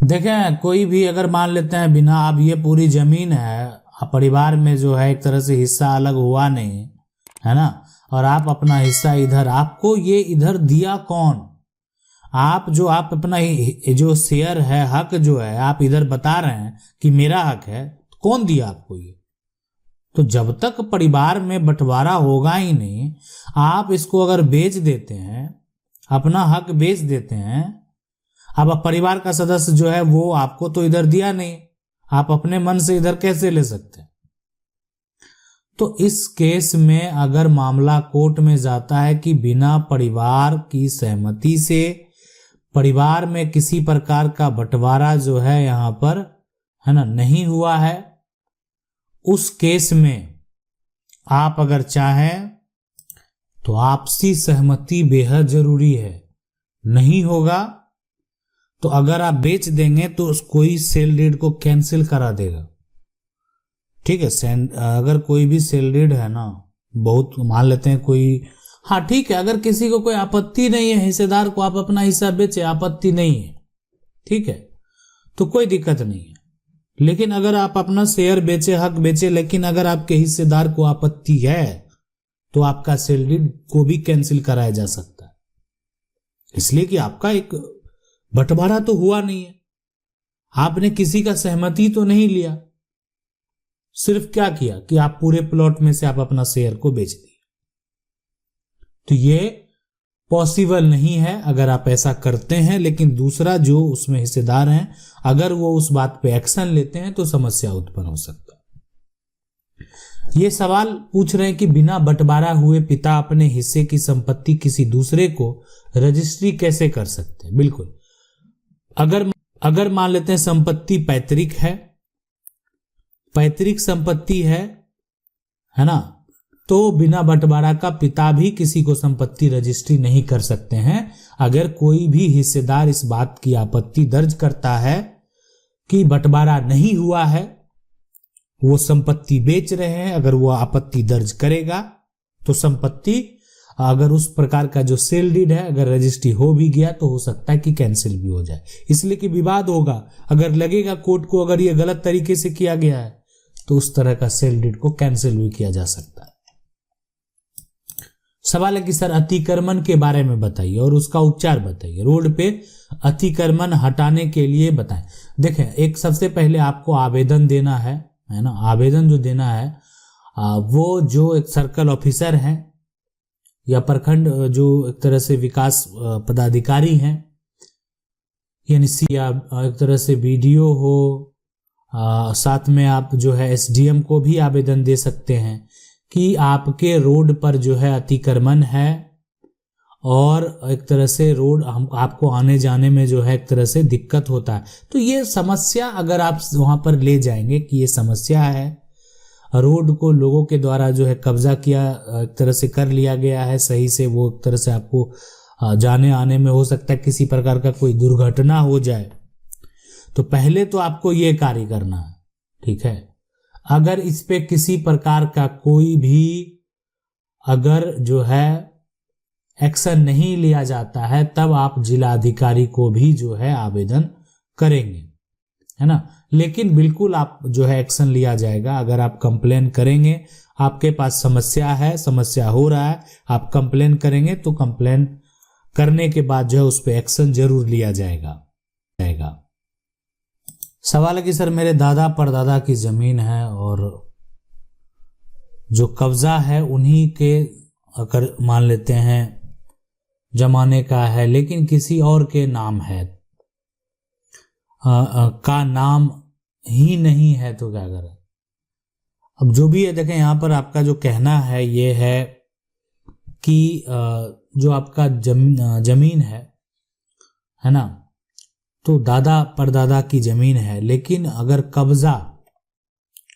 देखें, कोई भी अगर मान लेते हैं बिना, अब ये पूरी जमीन है, परिवार में जो है एक तरह से हिस्सा अलग हुआ नहीं है ना, और आप अपना हिस्सा इधर, आपको ये इधर दिया कौन? आप अपना जो शेयर है, हक जो है, आप इधर बता रहे हैं कि मेरा हक है, कौन दिया आपको ये? तो जब तक परिवार में बंटवारा होगा ही नहीं, आप इसको अगर बेच देते हैं, अपना हक बेच देते हैं, अब परिवार का सदस्य जो है वो आपको तो इधर दिया नहीं, आप अपने मन से इधर कैसे ले सकते हैं? तो इस केस में अगर मामला कोर्ट में जाता है कि बिना परिवार की सहमति से परिवार में किसी प्रकार का बंटवारा जो है यहां पर, है ना, नहीं हुआ है, उस केस में आप अगर चाहें तो आपसी सहमति बेहद जरूरी है। नहीं होगा तो अगर आप बेच देंगे तो कोई सेल डीड को कैंसिल करा देगा। ठीक है, अगर कोई भी सेल डीड है ना, बहुत मान लेते हैं कोई, हाँ ठीक है, अगर किसी को कोई आपत्ति नहीं है, हिस्सेदार को आप अपना हिस्सा बेचे, आपत्ति नहीं है, ठीक है, तो कोई दिक्कत नहीं है। लेकिन अगर आप अपना शेयर बेचे, हक बेचे, लेकिन अगर आपके हिस्सेदार को आपत्ति है तो आपका सेल डीड को भी कैंसिल कराया जा सकता है, इसलिए कि आपका एक बंटवारा तो हुआ नहीं है, आपने किसी का सहमति तो नहीं लिया, सिर्फ क्या किया कि आप पूरे प्लॉट में से आप अपना शेयर को बेच दिए। तो ये पॉसिबल नहीं है अगर आप ऐसा करते हैं। लेकिन दूसरा जो उसमें हिस्सेदार हैं, अगर वो उस बात पे एक्शन लेते हैं तो समस्या उत्पन्न हो सकता है। ये सवाल पूछ रहे हैं कि बिना बंटवारा हुए पिता अपने हिस्से की संपत्ति किसी दूसरे को रजिस्ट्री कैसे कर सकते हैं? बिल्कुल, अगर मान लेते हैं संपत्ति पैतृक है, पैतृक संपत्ति है ना, तो बिना बंटवारा का पिता भी किसी को संपत्ति रजिस्ट्री नहीं कर सकते हैं। अगर कोई भी हिस्सेदार इस बात की आपत्ति दर्ज करता है कि बंटवारा नहीं हुआ है, वो संपत्ति बेच रहे हैं, अगर वो आपत्ति दर्ज करेगा तो संपत्ति, अगर उस प्रकार का जो सेल डीड है, अगर रजिस्ट्री हो भी गया तो हो सकता है कि कैंसिल भी हो जाए, इसलिए कि विवाद होगा। अगर लगेगा कोर्ट को अगर ये गलत तरीके से किया गया है तो उस तरह का सेल डीड को कैंसिल भी किया जा सकता है। सवाल है कि सर अतिक्रमण के बारे में बताइए और उसका उपचार बताइए, रोड पे अतिक्रमण हटाने के लिए बताएं। देखें, एक सबसे पहले आपको आवेदन देना है ना, आवेदन जो देना है वो जो एक सर्कल ऑफिसर हैं या प्रखंड जो एक तरह से विकास पदाधिकारी हैं, यानी या एक तरह से बीडीओ हो, साथ में आप जो है एसडीएम को भी आवेदन दे सकते हैं कि आपके रोड पर जो है अतिक्रमण है और एक तरह से रोड आपको आने जाने में जो है एक तरह से दिक्कत होता है। तो ये समस्या अगर आप वहां पर ले जाएंगे कि ये समस्या है, रोड को लोगों के द्वारा जो है कब्जा किया, एक तरह से कर लिया गया है सही से, वो एक तरह से आपको जाने आने में हो सकता है किसी प्रकार का कोई दुर्घटना हो जाए, तो पहले तो आपको ये कार्य करना है। ठीक है, अगर इस पे किसी प्रकार का कोई भी अगर जो है एक्शन नहीं लिया जाता है, तब आप जिला अधिकारी को भी जो है आवेदन करेंगे, है ना। लेकिन बिल्कुल आप जो है एक्शन लिया जाएगा। अगर आप कंप्लेन करेंगे, आपके पास समस्या है, समस्या हो रहा है, आप कंप्लेन करेंगे तो कंप्लेन करने के बाद जो है उस पर एक्शन जरूर लिया जाएगा। सवाल है कि सर मेरे दादा परदादा की जमीन है और जो कब्जा है उन्हीं के अगर मान लेते हैं जमाने का है, लेकिन किसी और के नाम है, का नाम ही नहीं है, तो क्या करें? अब जो भी है, देखें यहाँ पर आपका जो कहना है ये है कि जो आपका जमीन है ना, तो दादा परदादा की जमीन है, लेकिन अगर कब्जा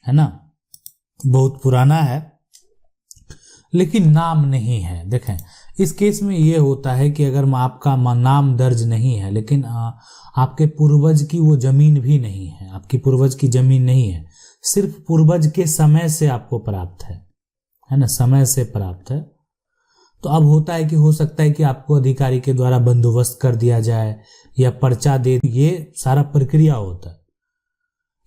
है ना बहुत पुराना है लेकिन नाम नहीं है। देखें, इस केस में ये होता है कि अगर आपका नाम दर्ज नहीं है लेकिन आपके पूर्वज की वो जमीन भी नहीं है, आपकी पूर्वज की जमीन नहीं है, सिर्फ पूर्वज के समय से आपको प्राप्त है ना, समय से प्राप्त है, तो तो अब होता है कि हो सकता है कि आपको अधिकारी के द्वारा बंदोबस्त कर दिया जाए या पर्चा दे, ये सारा प्रक्रिया होता है।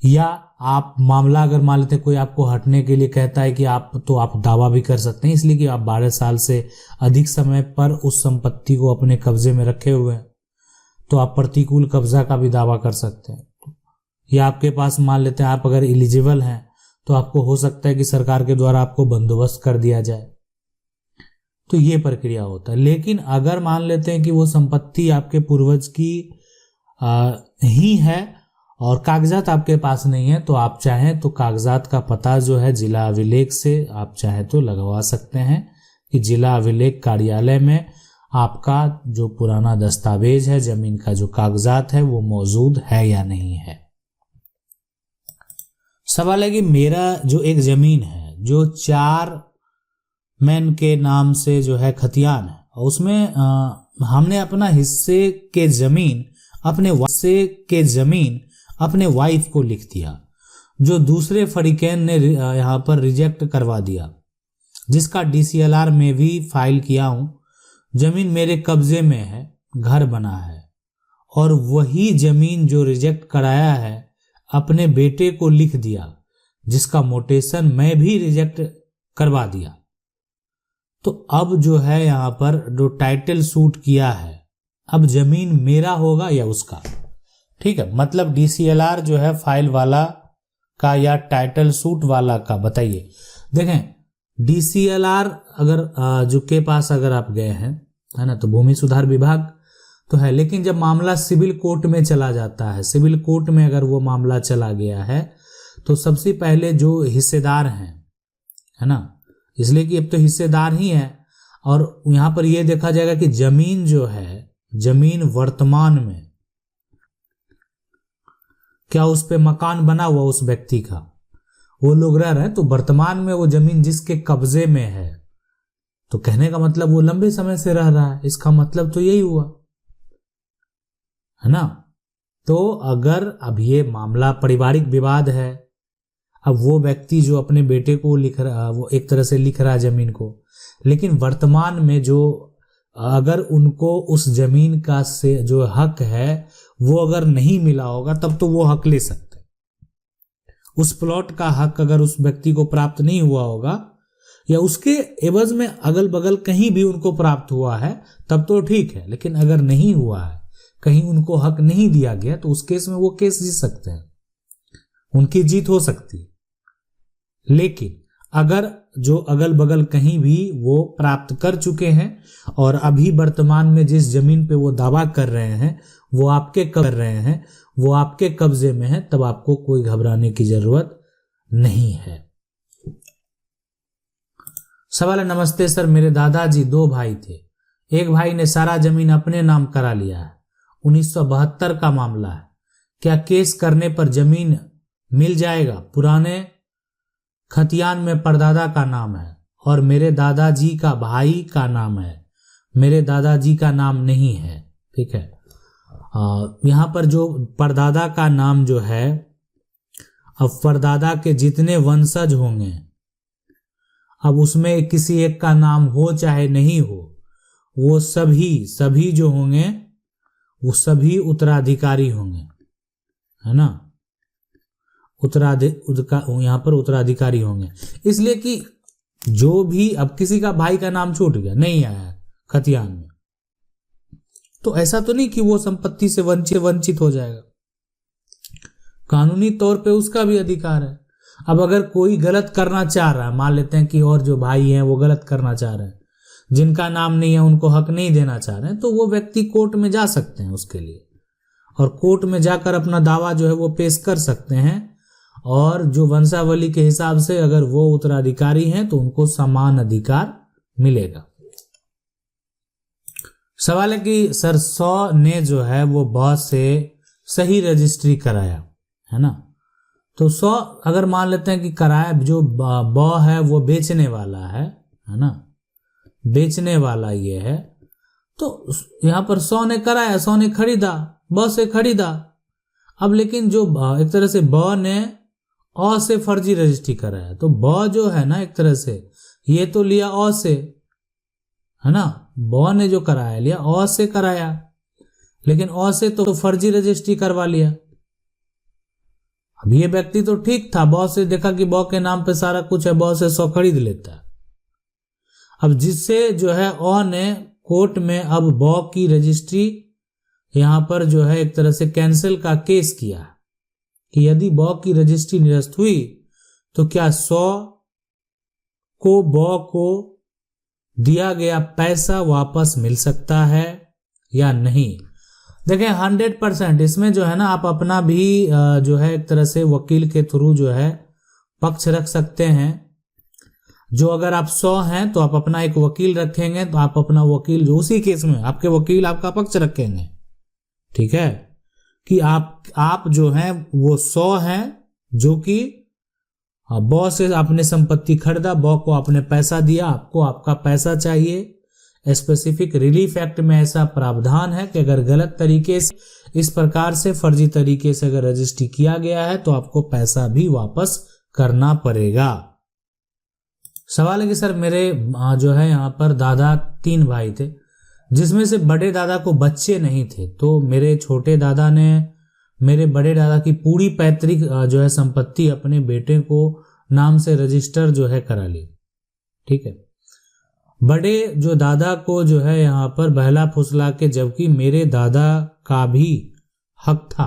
या आप मामला अगर मान लेते कोई आपको हटने के लिए कहता है कि आप दावा भी कर सकते हैं, इसलिए कि आप 12 साल से अधिक समय पर उस संपत्ति को अपने कब्जे में रखे हुए हैं, तो आप प्रतिकूल कब्जा का भी दावा कर सकते हैं। या आपके पास मान लेते हैं आप अगर एलिजिबल हैं तो आपको हो सकता है कि सरकार के द्वारा आपको बंदोबस्त कर दिया जाए। तो ये प्रक्रिया होता है। लेकिन अगर मान लेते हैं कि वो संपत्ति आपके पूर्वज की ही है और कागजात आपके पास नहीं है, तो आप चाहें तो कागजात का पता जो है जिला अभिलेख से आप चाहें तो लगवा सकते हैं कि जिला अभिलेख कार्यालय में आपका जो पुराना दस्तावेज है, जमीन का जो कागजात है, वो मौजूद है या नहीं है। सवाल है कि मेरा जो एक जमीन है जो 4 मैन के नाम से जो है खतियान है, उसमें हमने अपना हिस्से के जमीन अपने वाइफ को लिख दिया, जो दूसरे फरीकैन ने यहाँ पर रिजेक्ट करवा दिया, जिसका DCLR में भी फाइल किया हूं। जमीन मेरे कब्जे में है, घर बना है, और वही जमीन जो रिजेक्ट कराया है अपने बेटे को लिख दिया, जिसका मोटेशन मैं भी रिजेक्ट करवा दिया। तो अब जो है यहाँ पर जो टाइटल सूट किया है, अब जमीन मेरा होगा या उसका। ठीक है, मतलब DCLR जो है फाइल वाला का या टाइटल सूट वाला का, बताइए। देखें, DCLR अगर जो के पास अगर आप गए हैं, है ना, तो भूमि सुधार विभाग तो है, लेकिन जब मामला सिविल कोर्ट में चला जाता है, सिविल कोर्ट में अगर वो मामला चला गया है, तो सबसे पहले जो हिस्सेदार हैं, है ना, इसलिए कि अब तो हिस्सेदार ही है, और यहाँ पर ये देखा जाएगा कि जमीन जो है, जमीन वर्तमान में क्या उस पे मकान बना हुआ उस व्यक्ति का, वो लोग रह रहे हैं, तो वर्तमान में वो जमीन जिसके कब्जे में है, तो कहने का मतलब वो लंबे समय से रह रहा है, इसका मतलब तो यही हुआ, है ना। तो अगर अब ये मामला पारिवारिक विवाद है, अब वो व्यक्ति जो अपने बेटे को लिख रहा, वो एक तरह से लिख रहा है जमीन को, लेकिन वर्तमान में जो अगर उनको उस जमीन का से जो हक है वो अगर नहीं मिला होगा, तब तो वो हक ले सकते। उस प्लॉट का हक अगर उस व्यक्ति को प्राप्त नहीं हुआ होगा, या उसके एवज में अगल बगल कहीं भी उनको प्राप्त हुआ है, तब तो ठीक है। लेकिन अगर नहीं हुआ है, कहीं उनको हक नहीं दिया गया, तो उस केस में वो केस जीत सकते हैं, उनकी जीत हो सकती है। लेकिन अगर जो अगल बगल कहीं भी वो प्राप्त कर चुके हैं और अभी वर्तमान में जिस जमीन पे वो दावा कर रहे हैं वो आपके कब्जे में है, तब आपको कोई घबराने की जरूरत नहीं है। सवाल है, नमस्ते सर, मेरे दादाजी 2 भाई थे, एक भाई ने सारा जमीन अपने नाम करा लिया है, 1972 का मामला है, क्या केस करने पर जमीन मिल जाएगा? पुराने खतियान में परदादा का नाम है और मेरे दादाजी का भाई का नाम है, मेरे दादाजी का नाम नहीं है। ठीक है, यहाँ पर जो परदादा का नाम जो है, अब परदादा के जितने वंशज होंगे, अब उसमें किसी एक का नाम हो चाहे नहीं हो, वो सभी जो होंगे वो सभी उत्तराधिकारी होंगे, है ना, यहाँ पर उत्तराधिकारी होंगे। इसलिए कि जो भी, अब किसी का भाई का नाम छूट गया, नहीं आया खतियान में, तो ऐसा तो नहीं कि वो संपत्ति से वंचित हो जाएगा, कानूनी तौर पे उसका भी अधिकार है। अब अगर कोई गलत करना चाह रहा है, मान लेते हैं कि और जो भाई हैं वो गलत करना चाह रहे हैं, जिनका नाम नहीं है उनको हक नहीं देना चाह रहे हैं, तो वो व्यक्ति कोर्ट में जा सकते हैं उसके लिए, और कोर्ट में जाकर अपना दावा जो है वो पेश कर सकते हैं, और जो वंशावली के हिसाब से अगर वो उत्तराधिकारी हैं तो उनको समान अधिकार मिलेगा। सवाल है कि सर 100 ने जो है वो ब से सही रजिस्ट्री कराया, है ना, तो 100 अगर मान लेते हैं कि कराया, जो ब है वो बेचने वाला है ना, बेचने वाला ये है, तो यहाँ पर 100 ने कराया, 100 ने खरीदा, ब से खरीदा। अब लेकिन जो एक तरह से ब ने अ से फर्जी रजिस्ट्री कराया, तो ब जो है ना एक तरह से ये तो लिया अ से, है ना, ब ने जो कराया लिया अ से कराया, लेकिन अ से तो फर्जी रजिस्ट्री करवा लिया। अब ये व्यक्ति तो ठीक था, ब से देखा कि ब के नाम पे सारा कुछ है, ब से 100 खरीद लेता है। अब जिससे जो है अ ने कोर्ट में अब ब की रजिस्ट्री यहां पर जो है एक तरह से कैंसिल का केस किया कि यदि ब की रजिस्ट्री निरस्त हुई तो क्या 100 को ब को दिया गया पैसा वापस मिल सकता है या नहीं। देखें 100% इसमें जो है ना आप अपना भी जो है एक तरह से वकील के थ्रू जो है पक्ष रख सकते हैं। जो अगर आप 100 हैं तो आप अपना एक वकील रखेंगे, तो आप अपना वकील जो उसी केस में आपके वकील आपका पक्ष रखेंगे, ठीक है, कि आप जो हैं वो 100 हैं जो कि ब से आपने संपत्ति खरीदा, ब को आपने पैसा दिया, आपको आपका पैसा चाहिए। स्पेसिफिक रिलीफ एक्ट में ऐसा प्रावधान है कि अगर गलत तरीके से इस प्रकार से फर्जी तरीके से अगर रजिस्ट्री किया गया है तो आपको पैसा भी वापस करना पड़ेगा। सवाल है कि सर मेरे जो है यहाँ पर दादा 3 भाई थे, जिसमें से बड़े दादा को बच्चे नहीं थे, तो मेरे छोटे दादा ने मेरे बड़े दादा की पूरी पैतृक जो है संपत्ति अपने बेटे को नाम से रजिस्टर जो है करा ली, ठीक है। बड़े जो दादा को जो है यहाँ पर बहला फुसला के, जबकि मेरे दादा का भी हक था,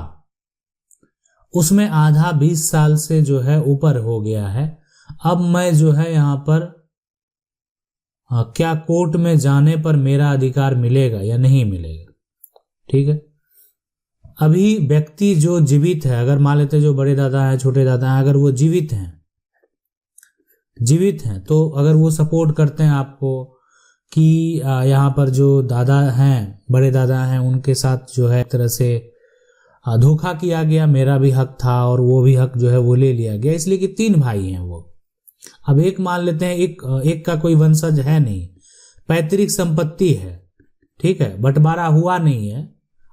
उसमें आधा 20 साल से जो है ऊपर हो गया है। अब मैं जो है यहाँ पर क्या कोर्ट में जाने पर मेरा अधिकार मिलेगा या नहीं मिलेगा, ठीक है। अभी व्यक्ति जो जीवित है, अगर मान लेते जो बड़े दादा हैं छोटे दादा हैं, अगर वो जीवित हैं तो अगर वो सपोर्ट करते हैं आपको कि यहाँ पर जो दादा हैं बड़े दादा हैं उनके साथ जो है एक तरह से धोखा किया गया, मेरा भी हक था और वो भी हक जो है वो ले लिया गया, इसलिए कि 3 भाई हैं वो। अब एक मान लेते हैं एक का कोई वंशज है नहीं, पैतृक संपत्ति है, ठीक है, बंटवारा हुआ नहीं है,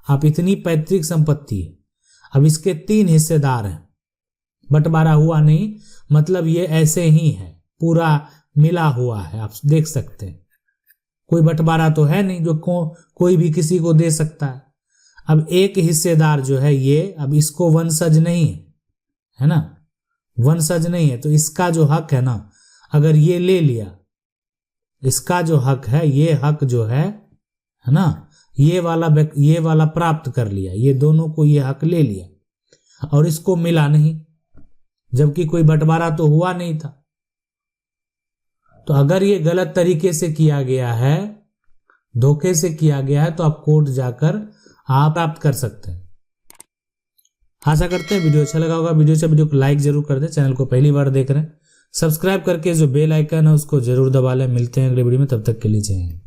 आप इतनी पैतृक संपत्ति है, अब इसके 3 हिस्सेदार हैं, बंटवारा हुआ नहीं, मतलब ये ऐसे ही है, पूरा मिला हुआ है, आप देख सकते हैं, कोई बंटवारा तो है नहीं जो कोई भी किसी को दे सकता है। अब एक हिस्सेदार जो है ये, अब इसको वंशज नहीं है ना, वंशज नहीं है, तो इसका जो हक है ना, अगर ये ले लिया, इसका जो हक है, ये हक जो है ना, ये वाला प्राप्त कर लिया, ये दोनों को ये हक ले लिया और इसको मिला नहीं, जबकि कोई बंटवारा तो हुआ नहीं था। तो अगर ये गलत तरीके से किया गया है, धोखे से किया गया है, तो आप कोर्ट जाकर आप प्राप्त कर सकते हैं। आशा करते हैं वीडियो अच्छा लगा होगा। वीडियो को लाइक जरूर कर दें। चैनल को पहली बार देख रहे हैं, सब्सक्राइब करके जो बेल आइकन है उसको जरूर दबा लें। मिलते हैं अगले वीडियो में, तब तक के लिए जय हिंद।